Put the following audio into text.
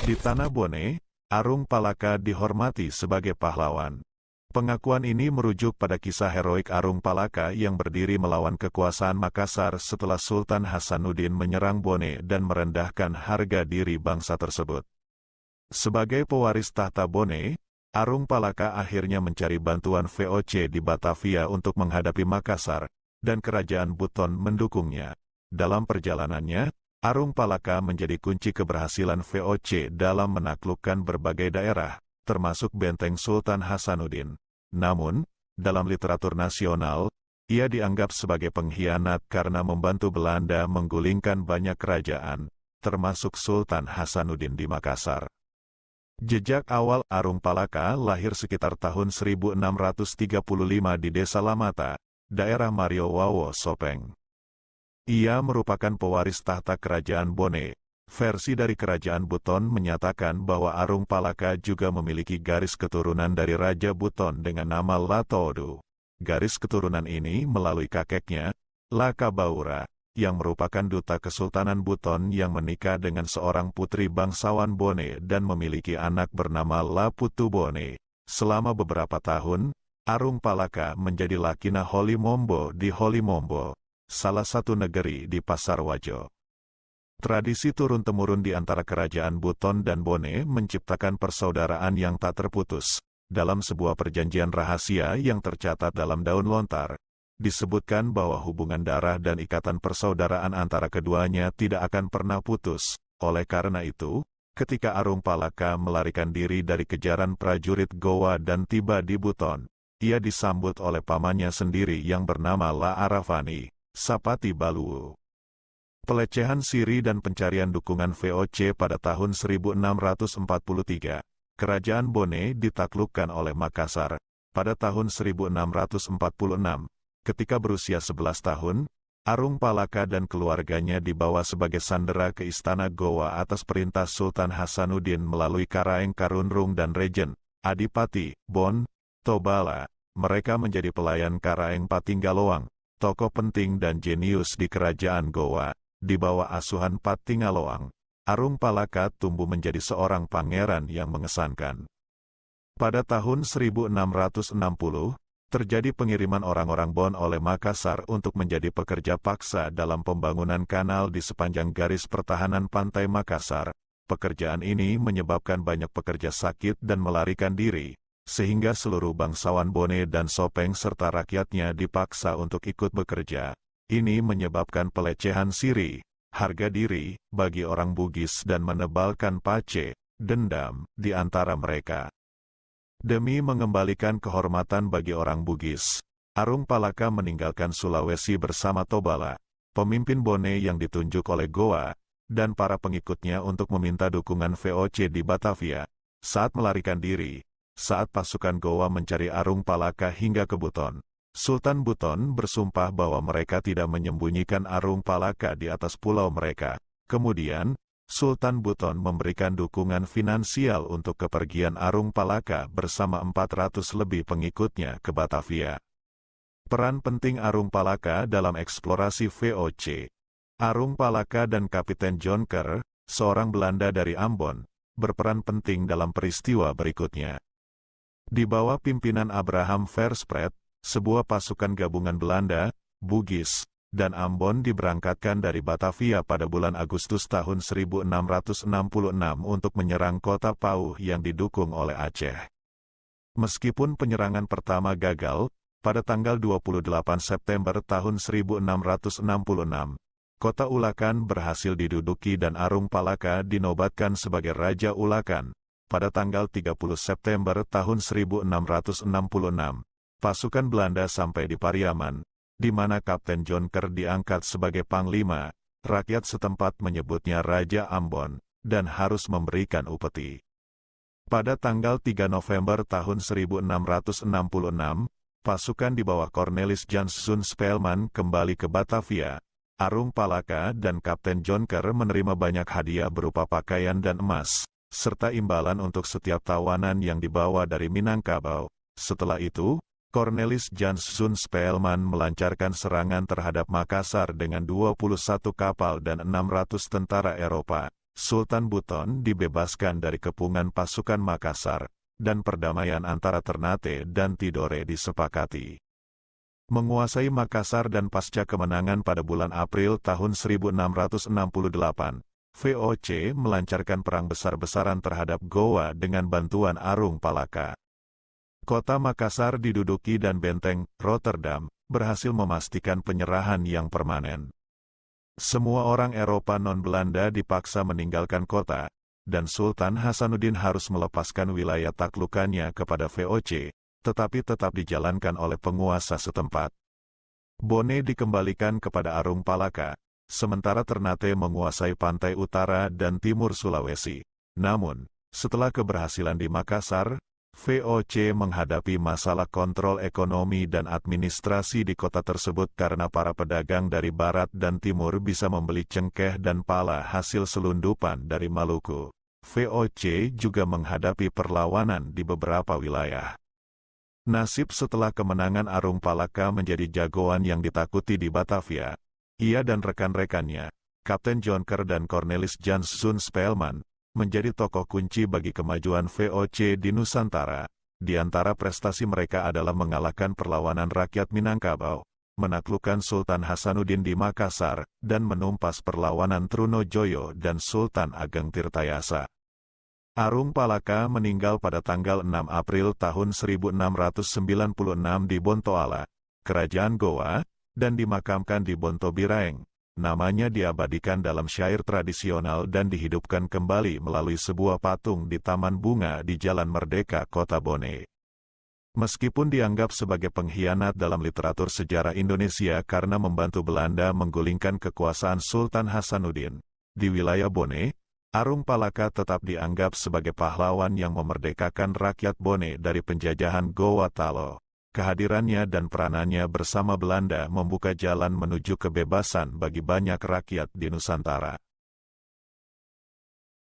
Di Tanah Bone, Arung Palaka dihormati sebagai pahlawan. Pengakuan ini merujuk pada kisah heroik Arung Palaka yang berdiri melawan kekuasaan Makassar setelah Sultan Hasanuddin menyerang Bone dan merendahkan harga diri bangsa tersebut. Sebagai pewaris tahta Bone, Arung Palaka akhirnya mencari bantuan VOC di Batavia untuk menghadapi Makassar, dan kerajaan Buton mendukungnya. Dalam perjalanannya, Arung Palaka menjadi kunci keberhasilan VOC dalam menaklukkan berbagai daerah, termasuk benteng Sultan Hasanuddin. Namun, dalam literatur nasional, ia dianggap sebagai pengkhianat karena membantu Belanda menggulingkan banyak kerajaan, termasuk Sultan Hasanuddin di Makassar. Jejak awal Arung Palaka lahir sekitar tahun 1635 di Desa Lamata, daerah Mariowawo, Sopeng. Ia merupakan pewaris tahta kerajaan Bone. Versi dari kerajaan Buton menyatakan bahwa Arung Palaka juga memiliki garis keturunan dari Raja Buton dengan nama Latoodu. Garis keturunan ini melalui kakeknya, Laka Baura, yang merupakan duta Kesultanan Buton yang menikah dengan seorang putri bangsawan Bone dan memiliki anak bernama Laputu Bone. Selama beberapa tahun, Arung Palaka menjadi Lakina Holimombo di Holimombo, salah satu negeri di Pasar Wajo. Tradisi turun-temurun di antara kerajaan Buton dan Bone menciptakan persaudaraan yang tak terputus. Dalam sebuah perjanjian rahasia yang tercatat dalam daun lontar, disebutkan bahwa hubungan darah dan ikatan persaudaraan antara keduanya tidak akan pernah putus. Oleh karena itu, ketika Arung Palaka melarikan diri dari kejaran prajurit Goa dan tiba di Buton, ia disambut oleh pamannya sendiri yang bernama La Arafani, Sapati Baluwu. Pelecehan Siri dan pencarian dukungan VOC pada tahun 1643, kerajaan Bone ditaklukkan oleh Makassar. Pada tahun 1646, ketika berusia 11 tahun, Arung Palaka dan keluarganya dibawa sebagai sandera ke Istana Goa atas perintah Sultan Hasanuddin melalui Karaeng Karunrung dan Regen, Adipati, Bon, Tobala. Mereka menjadi pelayan Karaeng Patinggaloang, tokoh penting dan jenius di kerajaan Goa. Di bawah asuhan Patinggaloang, Arung Palaka tumbuh menjadi seorang pangeran yang mengesankan. Pada tahun 1660, terjadi pengiriman orang-orang Bon oleh Makassar untuk menjadi pekerja paksa dalam pembangunan kanal di sepanjang garis pertahanan pantai Makassar. Pekerjaan ini menyebabkan banyak pekerja sakit dan melarikan diri, sehingga seluruh bangsawan Bone dan Sopeng serta rakyatnya dipaksa untuk ikut bekerja. Ini menyebabkan pelecehan Siri, harga diri, bagi orang Bugis dan menebalkan pace, dendam, di antara mereka. Demi mengembalikan kehormatan bagi orang Bugis, Arung Palaka meninggalkan Sulawesi bersama Tobala, pemimpin Bone yang ditunjuk oleh Goa, dan para pengikutnya untuk meminta dukungan VOC di Batavia. Saat melarikan diri, saat pasukan Goa mencari Arung Palaka hingga ke Buton, Sultan Buton bersumpah bahwa mereka tidak menyembunyikan Arung Palaka di atas pulau mereka. Kemudian, Sultan Buton memberikan dukungan finansial untuk kepergian Arung Palaka bersama 400 lebih pengikutnya ke Batavia. Peran penting Arung Palaka dalam eksplorasi VOC. Arung Palaka dan Kapiten John Kerr, seorang Belanda dari Ambon, berperan penting dalam peristiwa berikutnya. Di bawah pimpinan Abraham Verspredt, sebuah pasukan gabungan Belanda, Bugis, dan Ambon diberangkatkan dari Batavia pada bulan Agustus tahun 1666 untuk menyerang kota Pauh yang didukung oleh Aceh. Meskipun penyerangan pertama gagal, pada tanggal 28 September tahun 1666, kota Ulakan berhasil diduduki dan Arung Palaka dinobatkan sebagai Raja Ulakan. Pada tanggal 30 September tahun 1666, pasukan Belanda sampai di Pariaman, di mana Kapten John Kerr diangkat sebagai panglima. Rakyat setempat menyebutnya Raja Ambon, dan harus memberikan upeti. Pada tanggal 3 November tahun 1666, pasukan di bawah Cornelis Janszoon Spelman kembali ke Batavia. Arung Palaka dan Kapten John Kerr menerima banyak hadiah berupa pakaian dan emas, serta imbalan untuk setiap tawanan yang dibawa dari Minangkabau. Setelah itu, Cornelis Janszoon Spelman melancarkan serangan terhadap Makassar dengan 21 kapal dan 600 tentara Eropa. Sultan Buton dibebaskan dari kepungan pasukan Makassar, dan perdamaian antara Ternate dan Tidore disepakati. Menguasai Makassar dan pasca kemenangan pada bulan April tahun 1668, VOC melancarkan perang besar-besaran terhadap Gowa dengan bantuan Arung Palaka. Kota Makassar diduduki dan benteng Rotterdam berhasil memastikan penyerahan yang permanen. Semua orang Eropa non-Belanda dipaksa meninggalkan kota, dan Sultan Hasanuddin harus melepaskan wilayah taklukannya kepada VOC, tetapi tetap dijalankan oleh penguasa setempat. Bone dikembalikan kepada Arung Palaka, sementara Ternate menguasai pantai utara dan timur Sulawesi. Namun, setelah keberhasilan di Makassar, VOC menghadapi masalah kontrol ekonomi dan administrasi di kota tersebut karena para pedagang dari barat dan timur bisa membeli cengkeh dan pala hasil selundupan dari Maluku. VOC juga menghadapi perlawanan di beberapa wilayah. Nasib setelah kemenangan Arung Palaka menjadi jagoan yang ditakuti di Batavia. Ia dan rekan-rekannya, Kapten Jonker dan Cornelis Janszoon Spelman, menjadi tokoh kunci bagi kemajuan VOC di Nusantara. Di antara prestasi mereka adalah mengalahkan perlawanan rakyat Minangkabau, menaklukkan Sultan Hasanuddin di Makassar, dan menumpas perlawanan Trunojoyo dan Sultan Ageng Tirtayasa. Arung Palaka meninggal pada tanggal 6 April tahun 1696 di Bontoala, Kerajaan Goa, dan dimakamkan di Bontobiraeng. Namanya diabadikan dalam syair tradisional dan dihidupkan kembali melalui sebuah patung di Taman Bunga di Jalan Merdeka, Kota Bone. Meskipun dianggap sebagai pengkhianat dalam literatur sejarah Indonesia karena membantu Belanda menggulingkan kekuasaan Sultan Hasanuddin, di wilayah Bone, Arung Palaka tetap dianggap sebagai pahlawan yang memerdekakan rakyat Bone dari penjajahan Gowa Talo. Kehadirannya dan peranannya bersama Belanda membuka jalan menuju kebebasan bagi banyak rakyat di Nusantara.